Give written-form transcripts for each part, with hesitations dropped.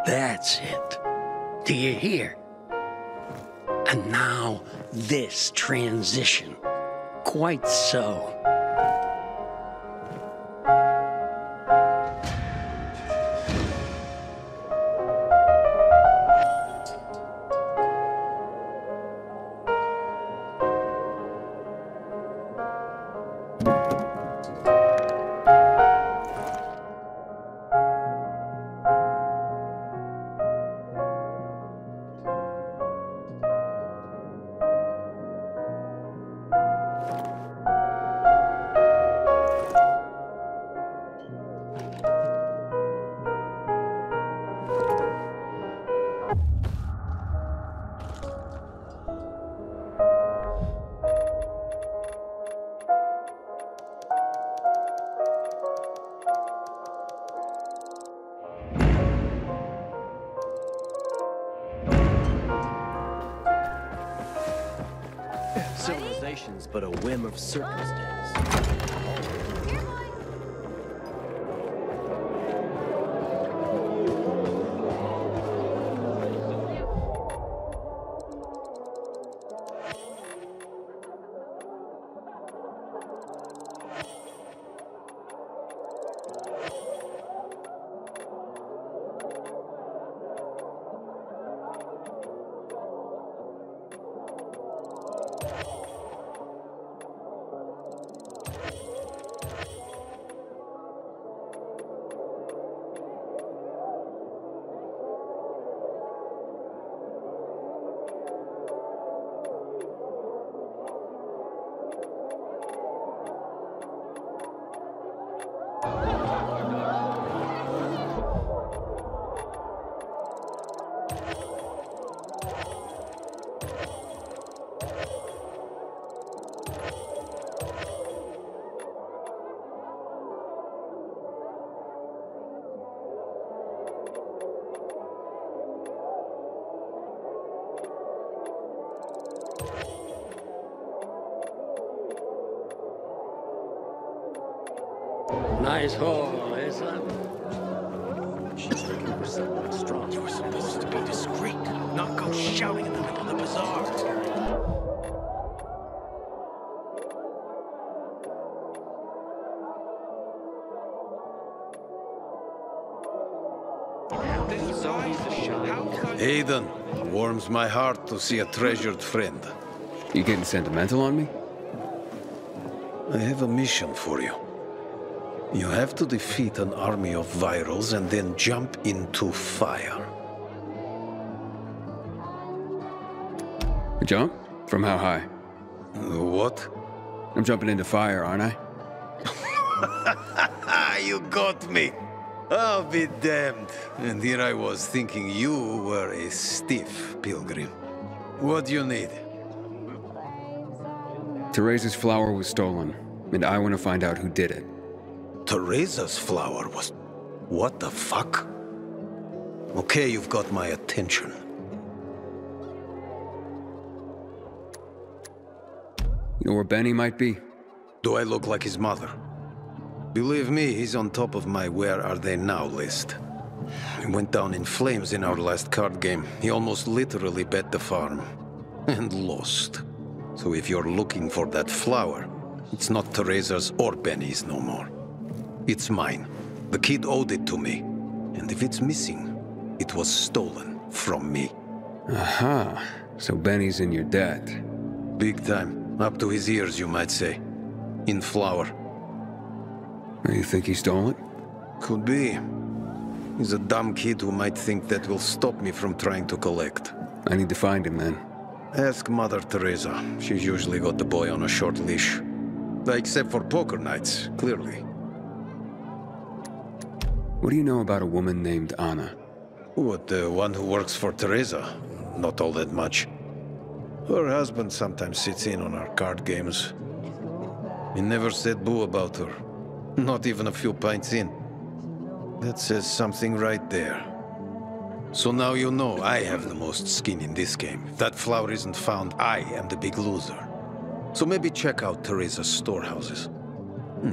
That's it. Do you hear? And now, this transition. Quite so. Civilization's but a whim of circumstance. Nice hole, isn't it? She's looking for someone strong. You were supposed to be discreet, not go shouting in the middle of the bazaar. Aiden, warms my heart to see a treasured friend. You getting sentimental on me? I have a mission for you. You have to defeat an army of virals and then jump into fire. A jump? From how high? What? I'm jumping into fire, aren't I? You got me! I'll be damned. And here I was thinking you were a stiff pilgrim. What do you need? Teresa's flower was stolen, and I want to find out who did it. Teresa's flower was... What the fuck? Okay, you've got my attention. You know where Benny might be? Do I look like his mother? Believe me, he's on top of my where are they now list. He went down in flames in our last card game. He almost literally bet the farm. And lost. So if you're looking for that flower, it's not Teresa's or Benny's no more. It's mine. The kid owed it to me. And if it's missing, it was stolen from me. Aha. So Benny's in your debt. Big time. Up to his ears, you might say. In flour. You think he stole it? Could be. He's a dumb kid who might think that will stop me from trying to collect. I need to find him then. Ask Mother Teresa. She's usually got the boy on a short leash. Except for poker nights, clearly. What do you know about a woman named Anna? What, the one who works for Teresa? Not all that much. Her husband sometimes sits in on our card games. He never said boo about her. Not even a few pints in. That says something right there. So now you know I have the most skin in this game. If that flower isn't found, I am the big loser. So maybe check out Teresa's storehouses.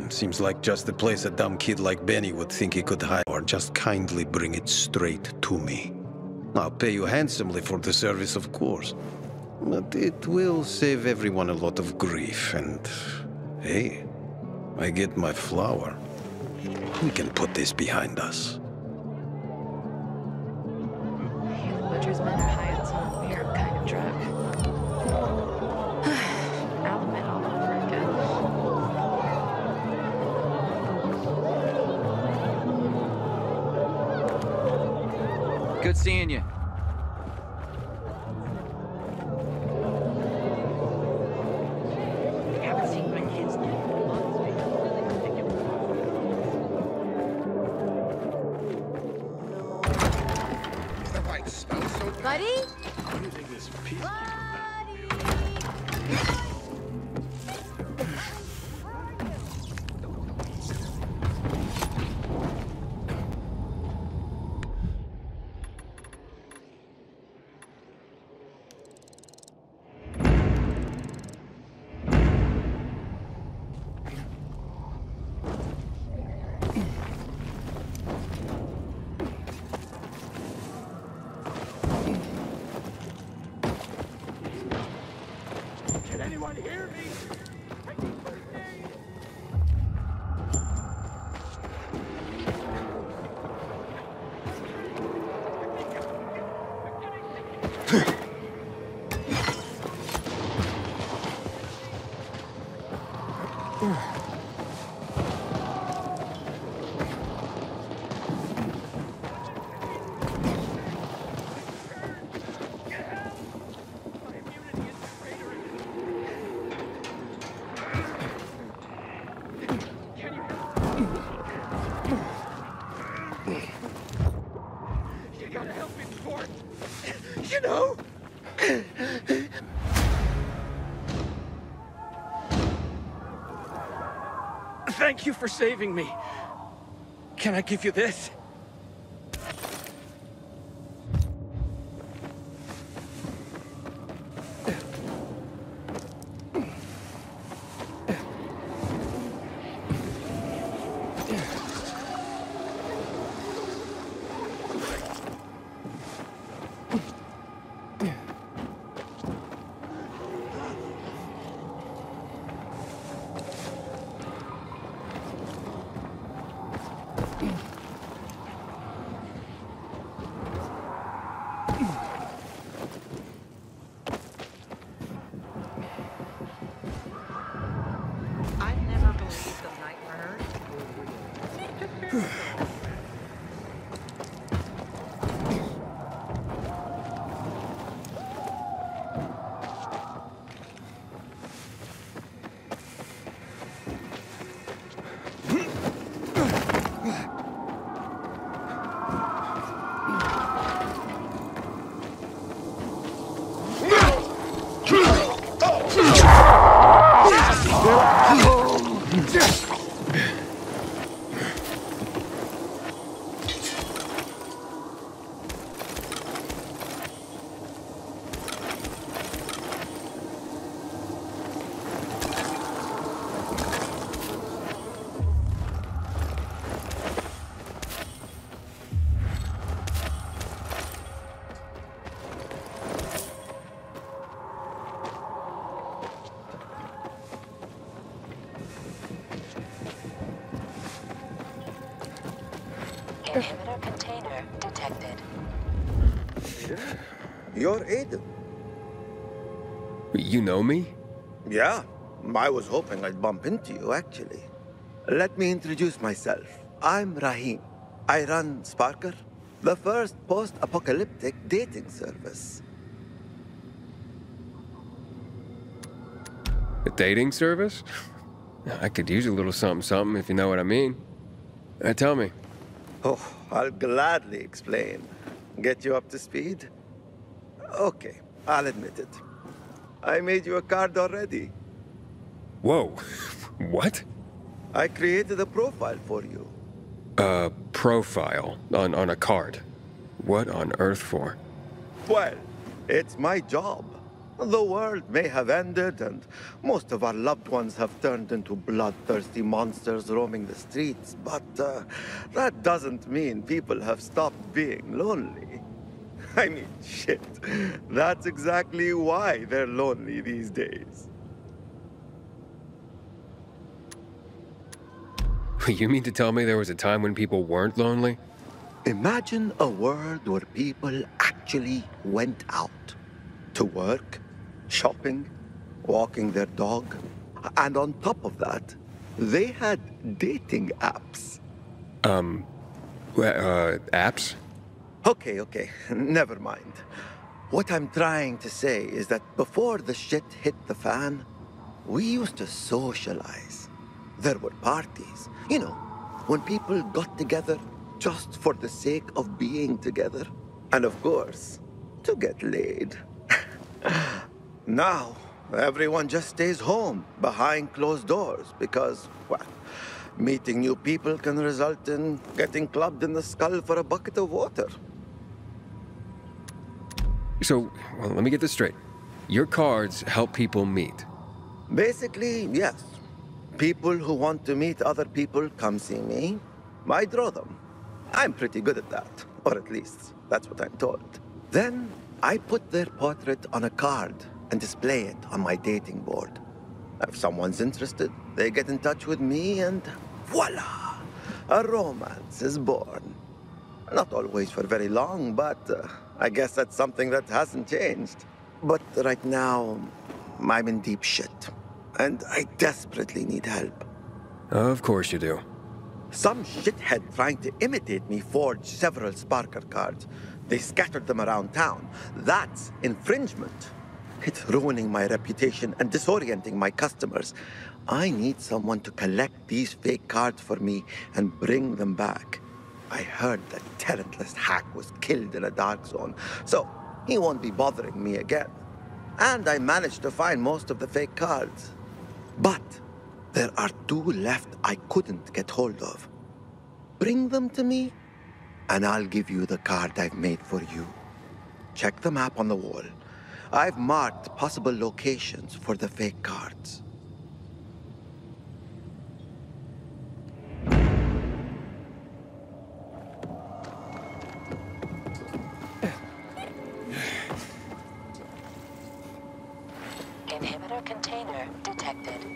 Seems like just the place a dumb kid like Benny would think he could hide. Or just kindly bring it straight to me. I'll pay you handsomely for the service, of course. But it will save everyone a lot of grief, and... hey, I get my flower. We can put this behind us. The butcher's men are high on some weird kind of drug. Aliment all over again. Good seeing you. Haven't seen my kids in months. Buddy? Can anyone hear me? I need first aid. You gotta help me before, you know? Thank you for saving me. Can I give you this? I've never believed the night murder. Inhibitor container detected. You're Aiden. You know me? Yeah, I was hoping I'd bump into you, actually. Let me introduce myself. I'm Rahim. I run Sparker, the first post-apocalyptic dating service. A dating service? I could use a little something, if you know what I mean. Tell me. Oh, I'll gladly explain. Get you up to speed? Okay, I'll admit it. I made you a card already. Whoa. What? I created a profile for you. A profile on a card. What on earth for? Well, it's my job. The world may have ended, and most of our loved ones have turned into bloodthirsty monsters roaming the streets, but that doesn't mean people have stopped being lonely. I mean, shit. That's exactly why they're lonely these days. You mean to tell me there was a time when people weren't lonely? Imagine a world where people actually went out to work, shopping, walking their dog, and on top of that, they had dating apps. Apps? Okay, never mind. What I'm trying to say is that before the shit hit the fan, we used to socialize. There were parties, you know, when people got together just for the sake of being together. And of course, to get laid. Now, everyone just stays home behind closed doors because, well, meeting new people can result in getting clubbed in the skull for a bucket of water. So, well, let me get this straight. Your cards help people meet. Basically, yes. People who want to meet other people come see me. I draw them. I'm pretty good at that, or at least that's what I'm told. Then I put their portrait on a card and display it on my dating board. If someone's interested, they get in touch with me and voila! A romance is born. Not always for very long, but I guess that's something that hasn't changed. But right now, I'm in deep shit, and I desperately need help. Of course you do. Some shithead trying to imitate me forged several Sparker cards. They scattered them around town. That's infringement. It's ruining my reputation and disorienting my customers. I need someone to collect these fake cards for me and bring them back. I heard that talentless hack was killed in a dark zone, so he won't be bothering me again. And I managed to find most of the fake cards. But there are 2 left I couldn't get hold of. Bring them to me, and I'll give you the card I've made for you. Check the map on the wall. I've marked possible locations for the fake cards. Inhibitor container detected.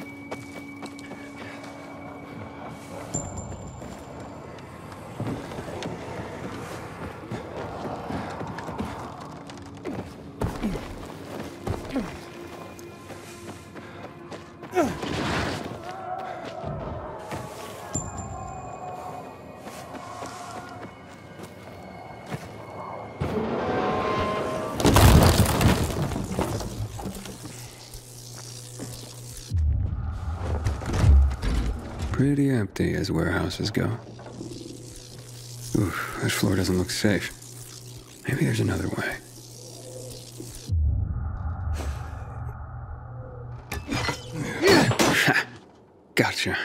Pretty empty as warehouses go. Oof, this floor doesn't look safe. Maybe there's another way. Ha! Gotcha.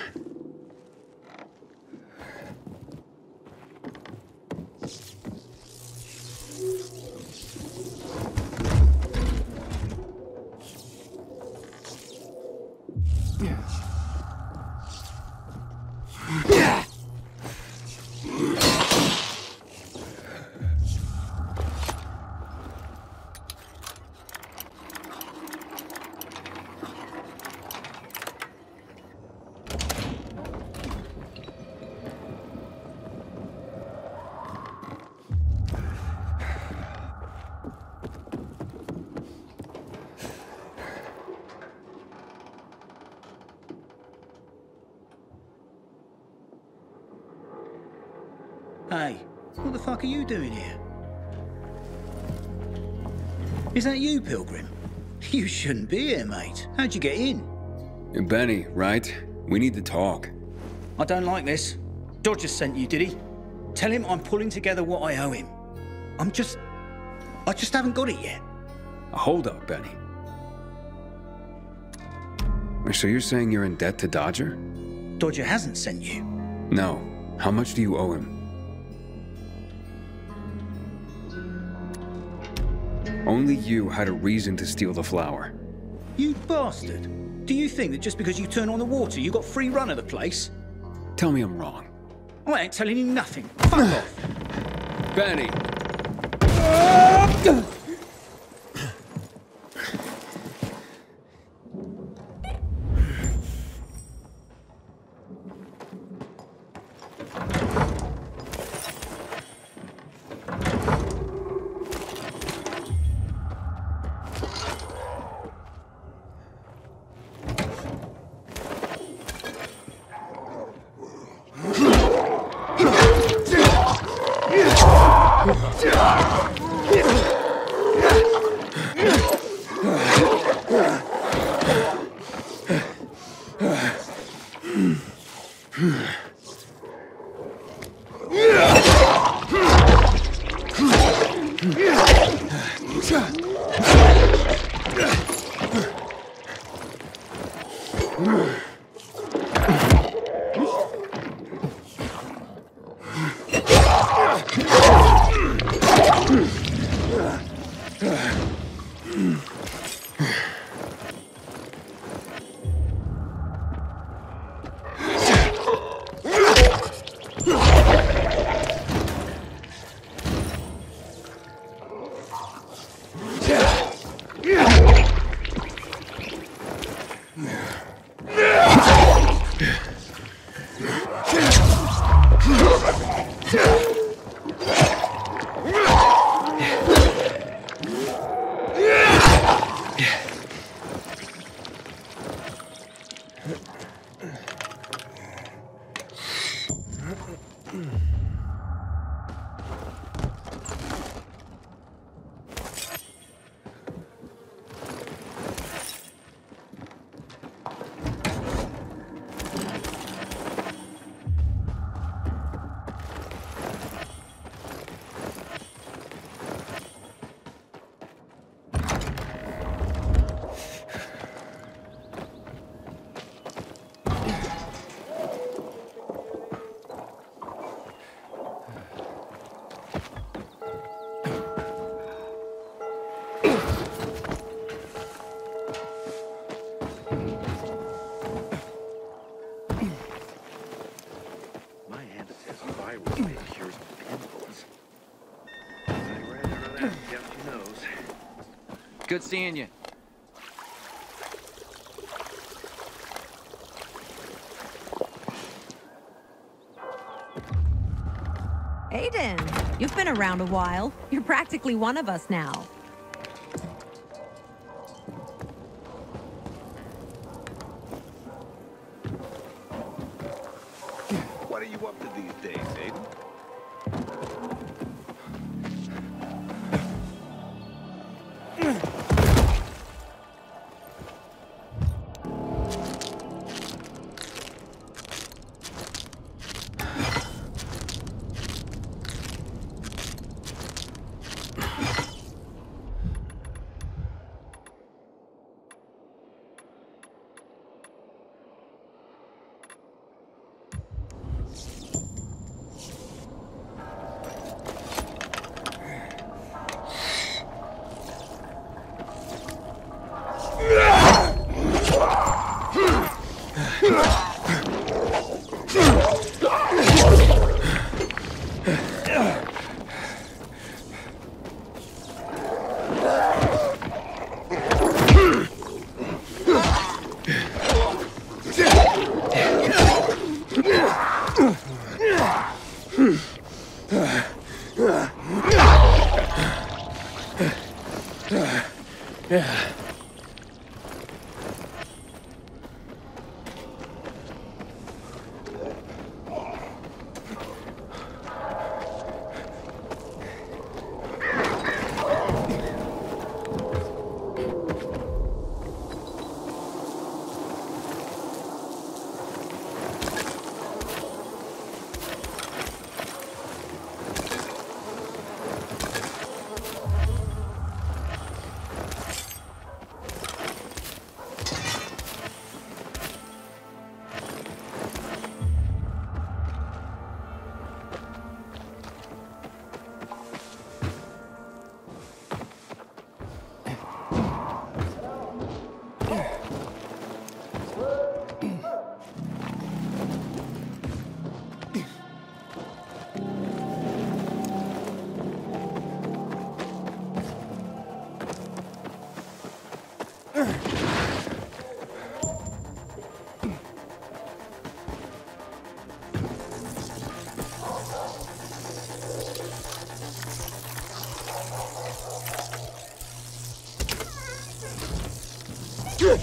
Hey, what the fuck are you doing here? Is that you, Pilgrim? You shouldn't be here, mate. How'd you get in? Benny, right? We need to talk. I don't like this. Dodger sent you, did he? Tell him I'm pulling together what I owe him. I just haven't got it yet. Hold up, Benny. So you're saying you're in debt to Dodger? Dodger hasn't sent you. No. How much do you owe him? Only you had a reason to steal the flower. You bastard. Do you think that just because you turn on the water, you got free run of the place? Tell me I'm wrong. I ain't telling you nothing. Fuck off. Benny! Good seeing you. Aiden, you've been around a while. You're practically one of us now. What are you up to these days, Aiden? Yeah.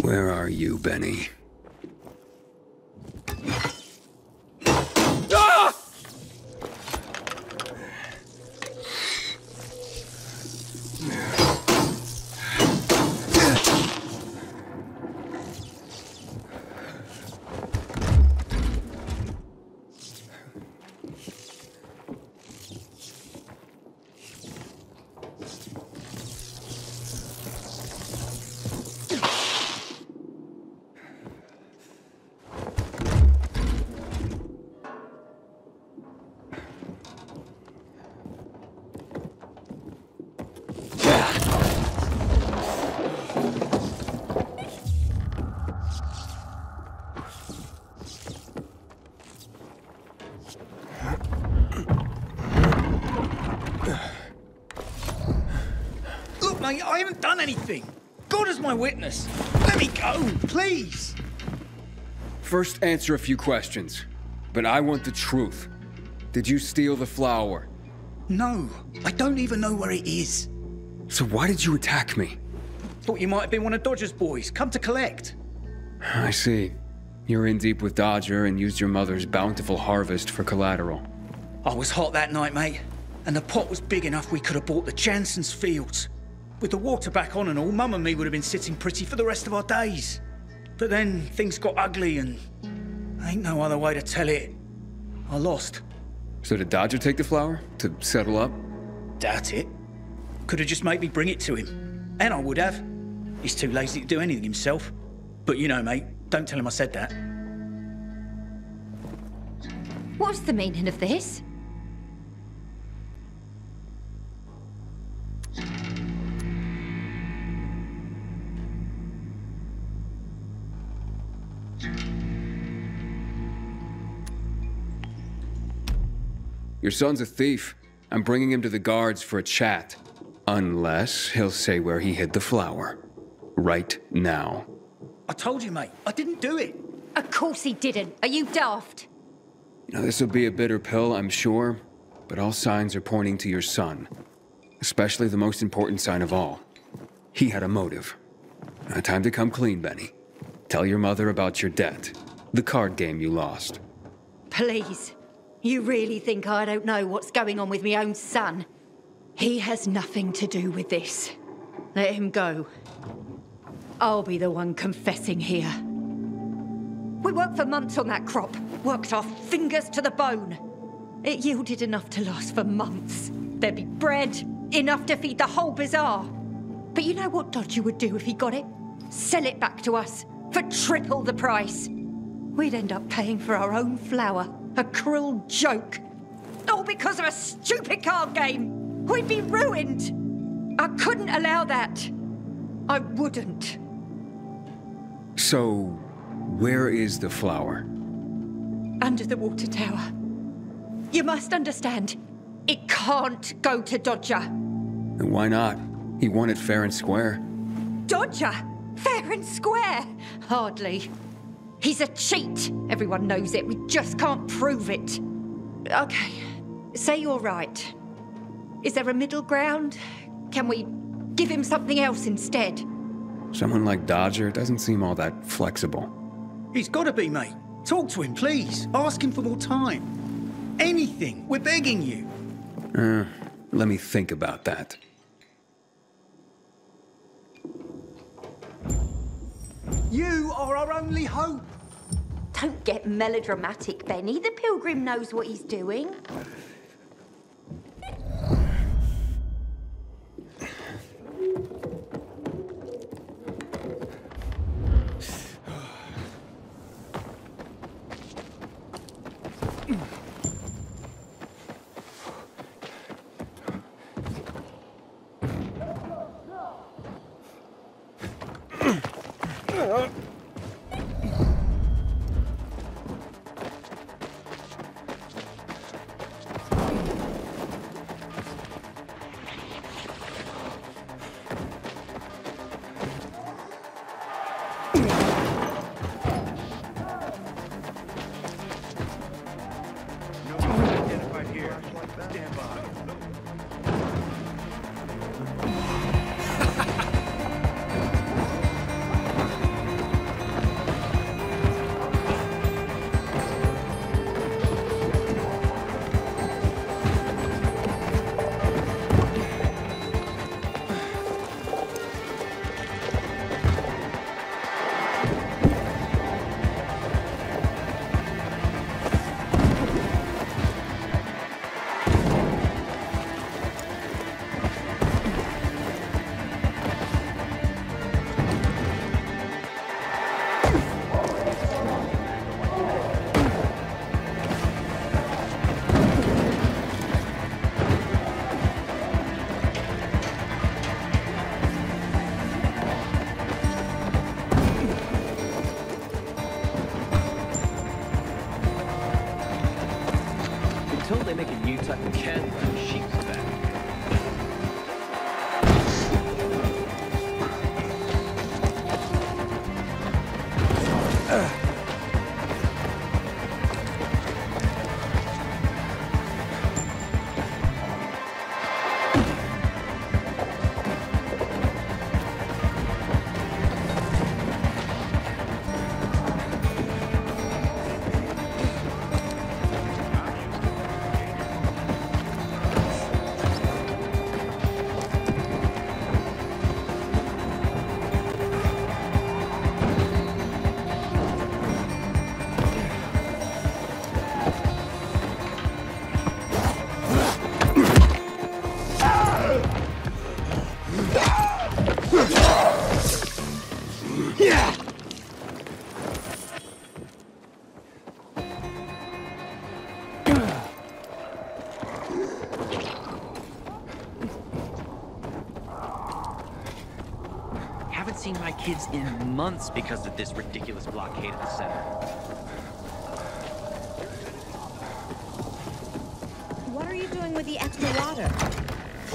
Where are you, Benny? Look, mate, I haven't done anything. God is my witness. Let me go, please. First, answer a few questions. But I want the truth. Did you steal the flower? No, I don't even know where it is. So why did you attack me? Thought you might have been one of Dodger's boys, come to collect. I see. You're in deep with Dodger and used your mother's bountiful harvest for collateral. I was hot that night, mate, and the pot was big enough we could have bought the Jansen's fields. With the water back on and all, Mum and me would have been sitting pretty for the rest of our days. But then things got ugly and ain't no other way to tell it. I lost. So did Dodger take the flower to settle up? Doubt it. Could have just made me bring it to him. And I would have. He's too lazy to do anything himself. But you know, mate, don't tell him I said that. What's the meaning of this? Your son's a thief. I'm bringing him to the guards for a chat. Unless he'll say where he hid the flower. Right now. I told you, mate, I didn't do it. Of course he didn't. Are you daft? Now, this'll be a bitter pill, I'm sure, but all signs are pointing to your son. Especially the most important sign of all. He had a motive. Now, time to come clean, Benny. Tell your mother about your debt. The card game you lost. Please. You really think I don't know what's going on with my own son? He has nothing to do with this. Let him go. I'll be the one confessing here. We worked for months on that crop. Worked our fingers to the bone. It yielded enough to last for months. There'd be bread, enough to feed the whole bazaar. But you know what Dodger would do if he got it? Sell it back to us for triple the price. We'd end up paying for our own flour. A cruel joke. All because of a stupid card game. We'd be ruined. I couldn't allow that. I wouldn't. So, where is the flower? Under the water tower. You must understand, it can't go to Dodger. And why not? He won it fair and square. Dodger? Fair and square? Hardly. He's a cheat. Everyone knows it. We just can't prove it. Okay, say you're right. Is there a middle ground? Can we give him something else instead? Someone like Dodger doesn't seem all that flexible. He's got to be, mate. Talk to him, please. Ask him for more time. Anything. We're begging you. Let me think about that. You are our only hope. Don't get melodramatic, Benny. The pilgrim knows what he's doing. Stand by. Until they make a new type of can run sheep's back. Haven't seen my kids in months because of this ridiculous blockade at the center. What are you doing with the extra water?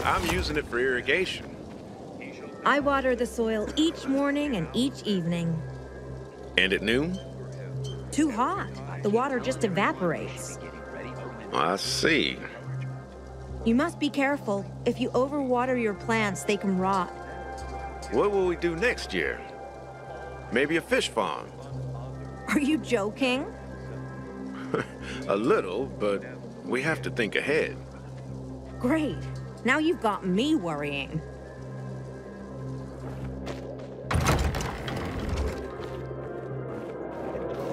I'm using it for irrigation. I water the soil each morning and each evening. And at noon? Too hot. The water just evaporates. I see. You must be careful. If you overwater your plants, they can rot. What will we do next year? Maybe a fish farm? Are you joking? A little, but we have to think ahead. Great. Now you've got me worrying.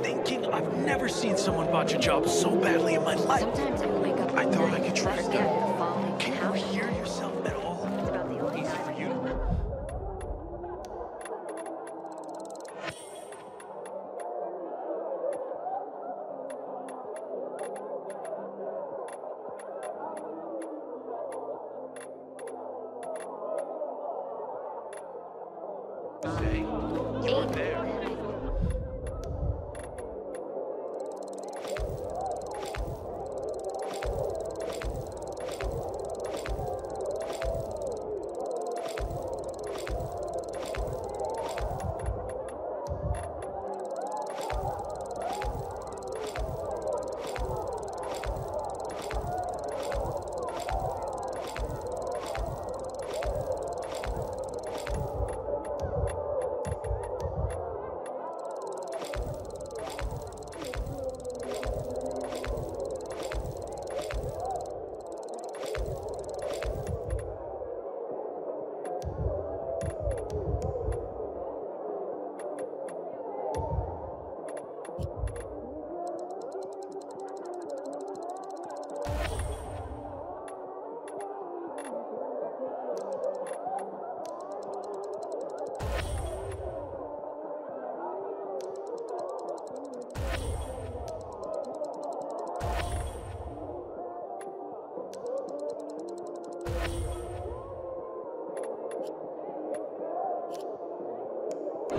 Thinking I've never seen someone botch a job so badly in my life. Sometimes I wake up. I thought I could trust forget them. the falling Can you house. hear yourself at all? It's about the only Easy time for you. Say, you're there.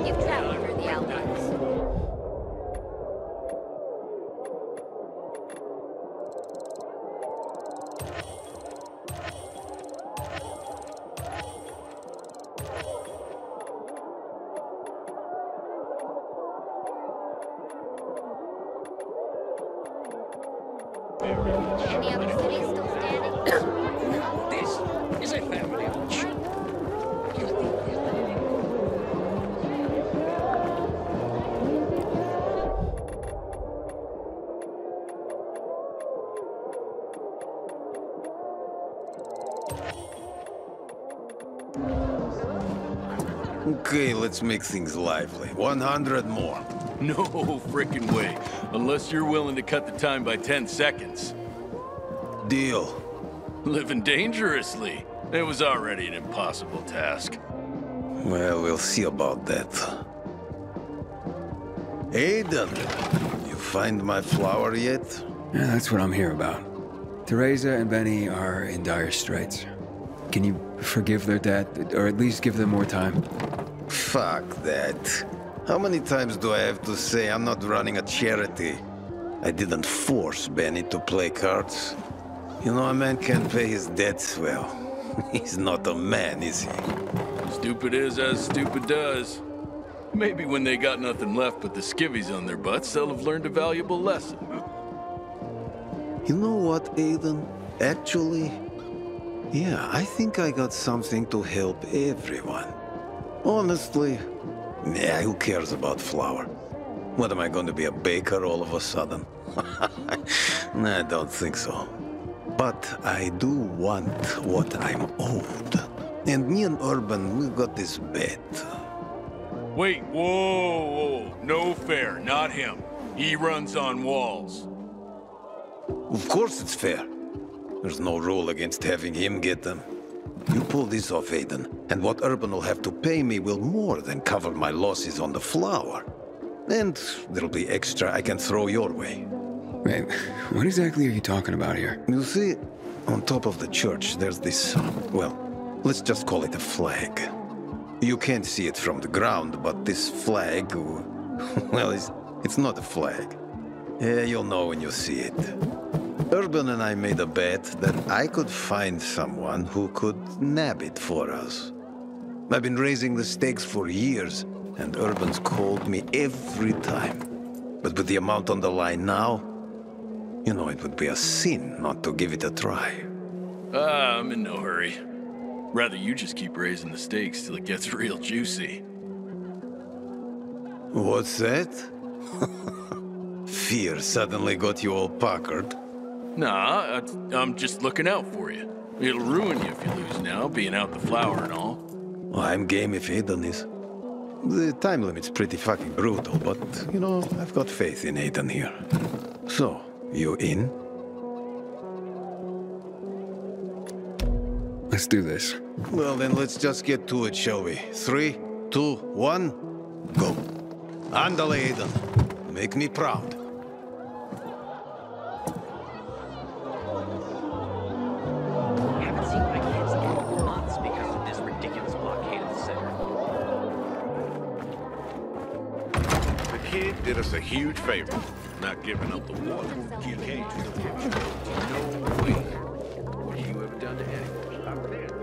You've traveled through the Alpines. Any other cities still standing? Okay, let's make things lively. 100 more. No frickin' way. Unless you're willing to cut the time by 10 seconds. Deal. Living dangerously. It was already an impossible task. Well, we'll see about that. Aiden, you find my flower yet? Yeah, that's what I'm here about. Teresa and Benny are in dire straits. Can you forgive their dad, or at least give them more time? Fuck that. How many times do I have to say I'm not running a charity? I didn't force Benny to play cards. You know, a man can't pay his debts well. He's not a man, is he? Stupid is as stupid does. Maybe when they got nothing left but the skivvies on their butts, they'll have learned a valuable lesson. You know what, Aiden? Actually, yeah, I think I got something to help everyone. Honestly, yeah, who cares about flour? What, am I going to be a baker all of a sudden? Nah, I don't think so. But I do want what I'm owed. And me and Urban, we got this bet. Wait, whoa. No fair, not him. He runs on walls. Of course it's fair. There's no rule against having him get them. You pull this off, Aiden, and what Urban will have to pay me will more than cover my losses on the flour. And there'll be extra I can throw your way. Wait, what exactly are you talking about here? You see, on top of the church, there's this, well, let's just call it a flag. You can't see it from the ground, but this flag, well, it's not a flag. Yeah, you'll know when you see it. Urban and I made a bet that I could find someone who could nab it for us. I've been raising the stakes for years, and Urban's called me every time. But with the amount on the line now, you know, it would be a sin not to give it a try. I'm in no hurry. Rather you just keep raising the stakes till it gets real juicy. What's that? Fear suddenly got you all puckered. Nah, I'm just looking out for you. It'll ruin you if you lose now, being out the flour and all. Well, I'm game if Aiden is. The time limit's pretty fucking brutal, but, you know, I've got faith in Aiden here. So, you in? Let's do this. Well, then let's just get to it, shall we? 3, 2, 1, go. Andale, Aiden. Make me proud. Haven't seen my kids in months because of this ridiculous blockade of the center. The kid did us a huge favor, not giving up the water. No way. What have you ever done to anyone?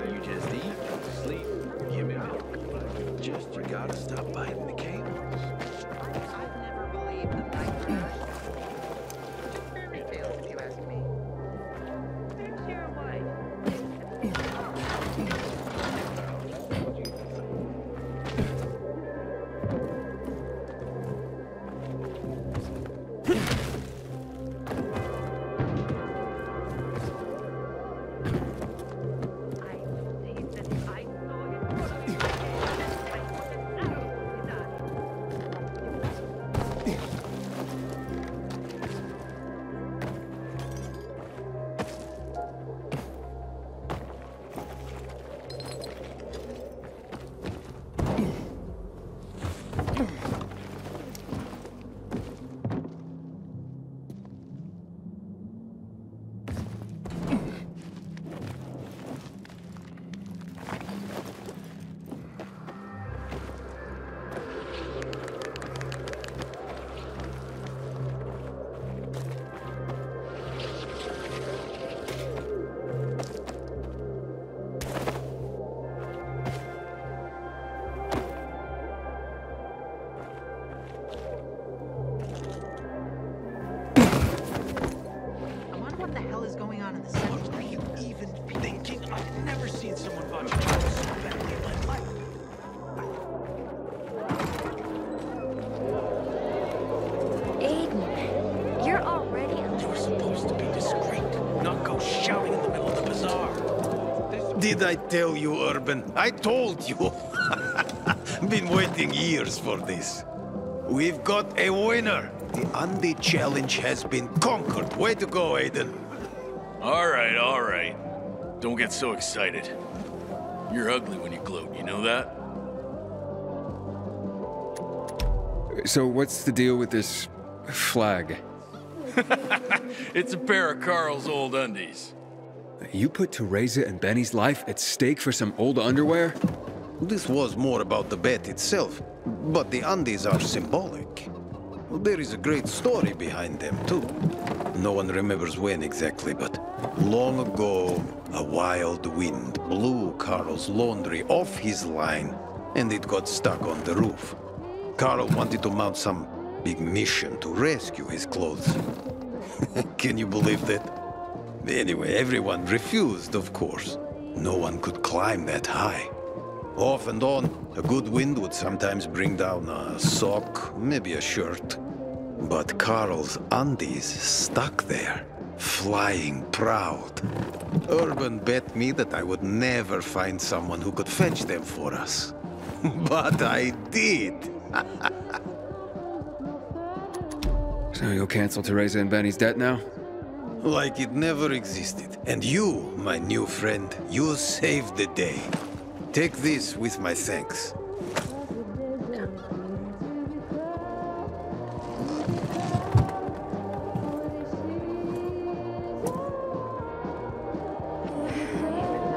You just eat, sleep, give me milk. Just, you gotta stop biting the cables. I've never believed that life details, if you ask me. There's your wife. You're supposed to be discreet, not go shouting in the middle of the bazaar. This Did I tell you, Urban? I told you. Been waiting years for this. We've got a winner. The Andy Challenge has been conquered. Way to go, Aiden. All right, all right. Don't get so excited. You're ugly when you gloat, you know that? So what's the deal with this flag? It's a pair of Carl's old undies. You put Teresa and Benny's life at stake for some old underwear? This was more about the bet itself, but the undies are symbolic. There is a great story behind them, too. No one remembers when exactly, but long ago, a wild wind blew Carl's laundry off his line, and it got stuck on the roof. Carl wanted to mount some big mission to rescue his clothes. Can you believe that? Anyway, everyone refused, of course. No one could climb that high. Off and on, a good wind would sometimes bring down a sock, maybe a shirt. But Carl's undies stuck there, flying proud. Urban bet me that I would never find someone who could fetch them for us. But I did. So you'll cancel Teresa and Benny's debt now? Like it never existed. And you, my new friend, you saved the day. Take this with my thanks.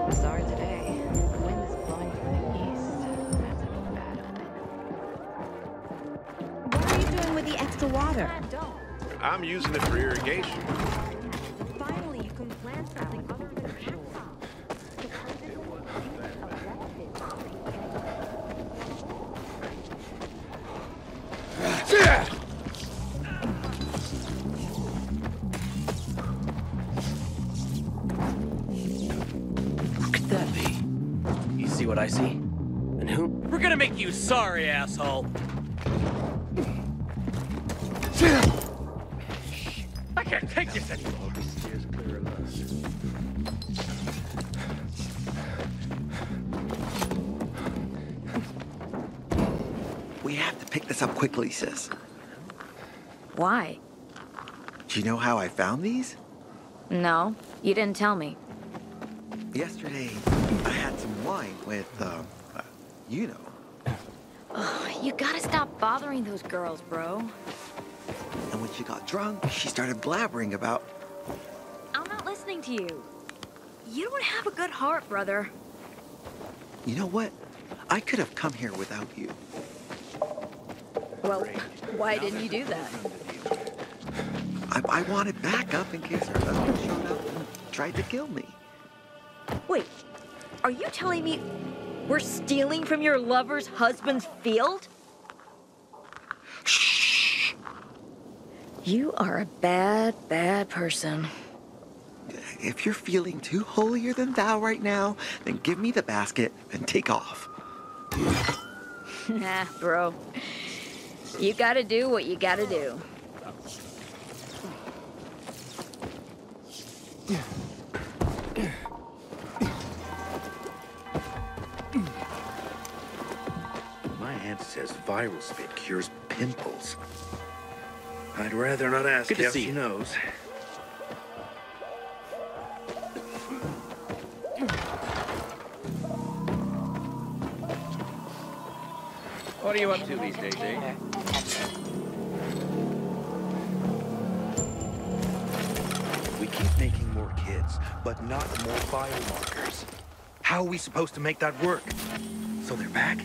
Bizarre today. The wind is blowing from the east. That's a bad omen. What are you doing with the extra water? I'm using it for irrigation. Finally, you can plant something other than shore. What could that be? You see what I see? And who? We're gonna make you sorry, asshole! I can't take this anymore! We have to pick this up quickly, sis. Why? Do you know how I found these? No, you didn't tell me. Yesterday, I had some wine with, you know. Oh, you gotta stop bothering those girls, bro. And when she got drunk, she started blabbering about... I'm not listening to you. You don't have a good heart, brother. You know what? I could have come here without you. Well, why didn't you do that? I wanted backup in case her husband showed up and tried to kill me. Wait, are you telling me we're stealing from your lover's husband's field? Shh! You are a bad, bad person. If you're feeling too holier than thou right now, then give me the basket and take off. Nah, bro. You gotta do what you gotta do. My aunt says viral spit cures pimples. I'd rather not ask Good to if see she you. knows. What are you up to these days, eh? We keep making more kids, but not more biomarkers. How are we supposed to make that work? So they're back?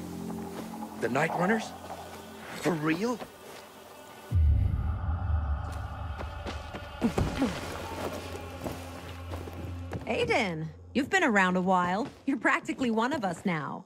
The Night Runners? For real? Aiden, you've been around a while. You're practically one of us now.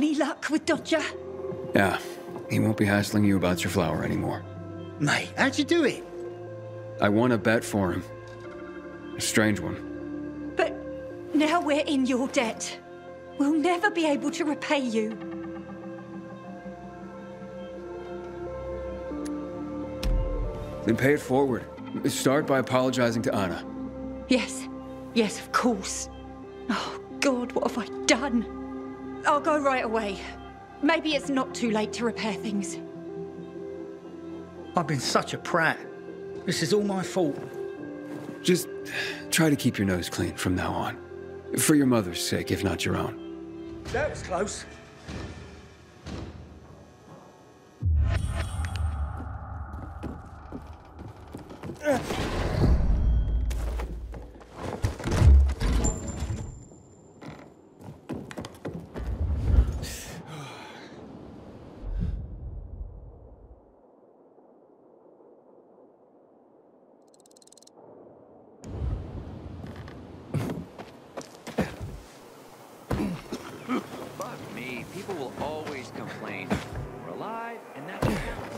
Any luck with Dodger? Yeah, he won't be hassling you about your flower anymore. Mate, how'd you do it? I won a bet for him. A strange one. But now we're in your debt. We'll never be able to repay you. Then pay it forward. Start by apologizing to Anna. Yes. Yes, of course. Oh, God, what have I done? I'll go right away. Maybe it's not too late to repair things. I've been such a prat. This is all my fault. Just try to keep your nose clean from now on. For your mother's sake, if not your own. That was close. Fuck me, people will always complain. We're alive, and that's what counts.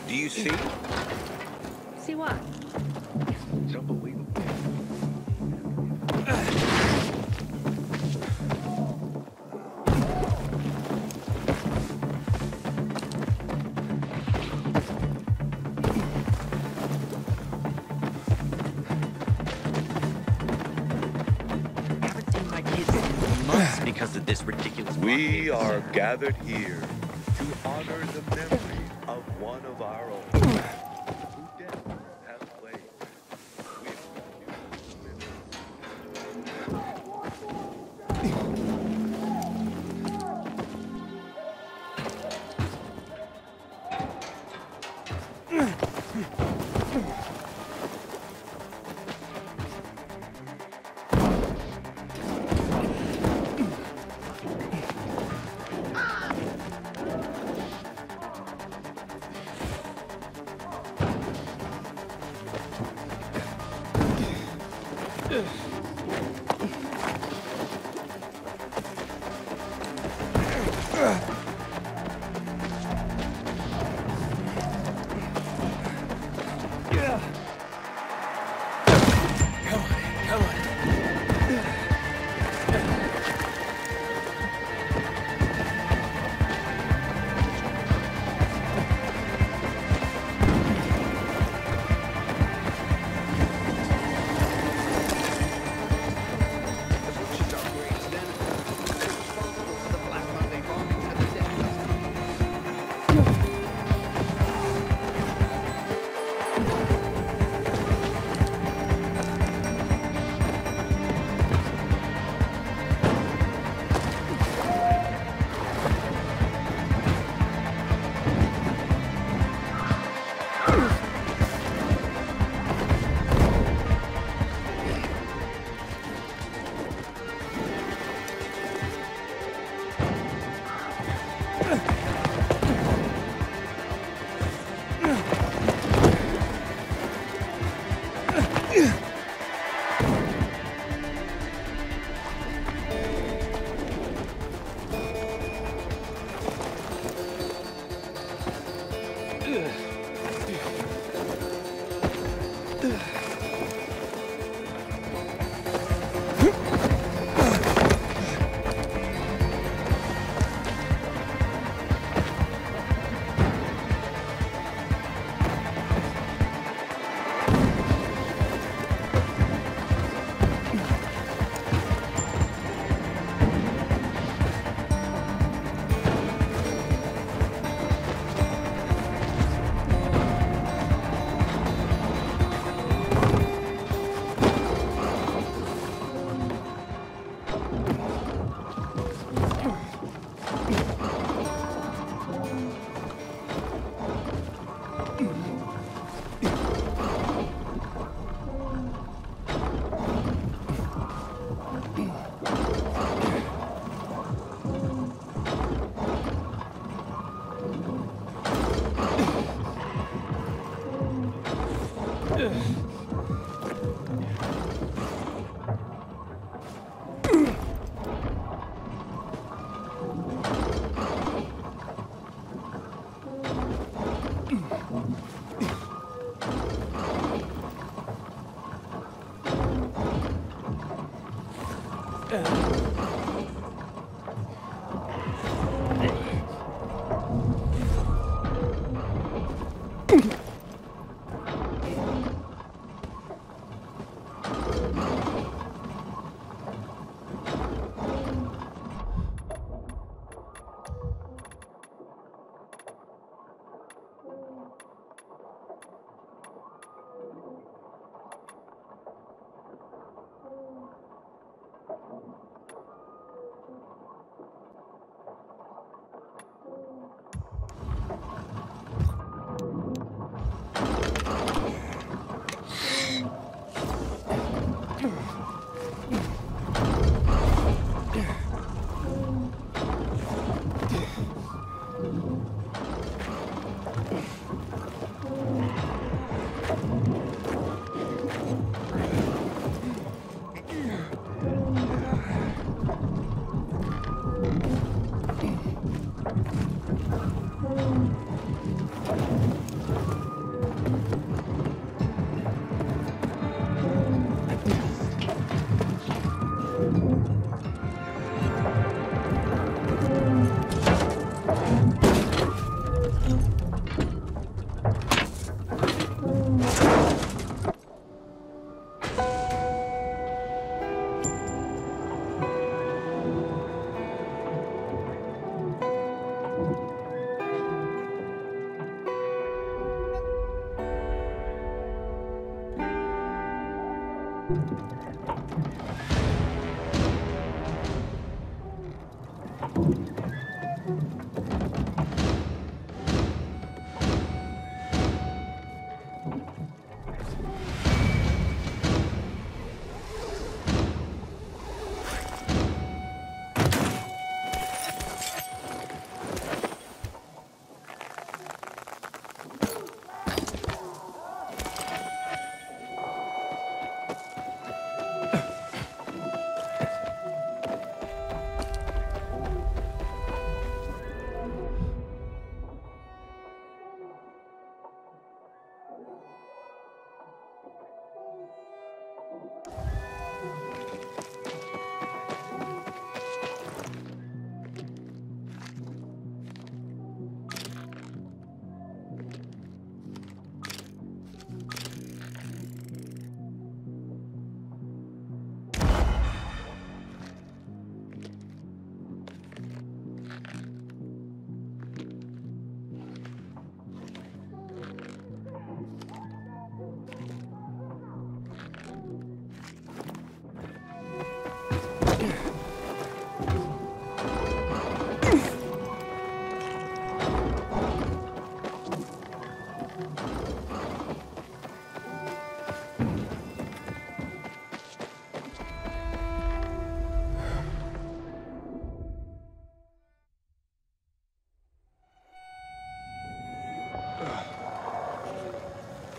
Do you see? See what? It's unbelievable. Haven't seen my kids in months because of this ridiculous We blockade. are gathered here to honor the memory of one of our own who death has claimed.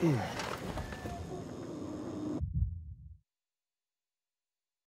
Mm.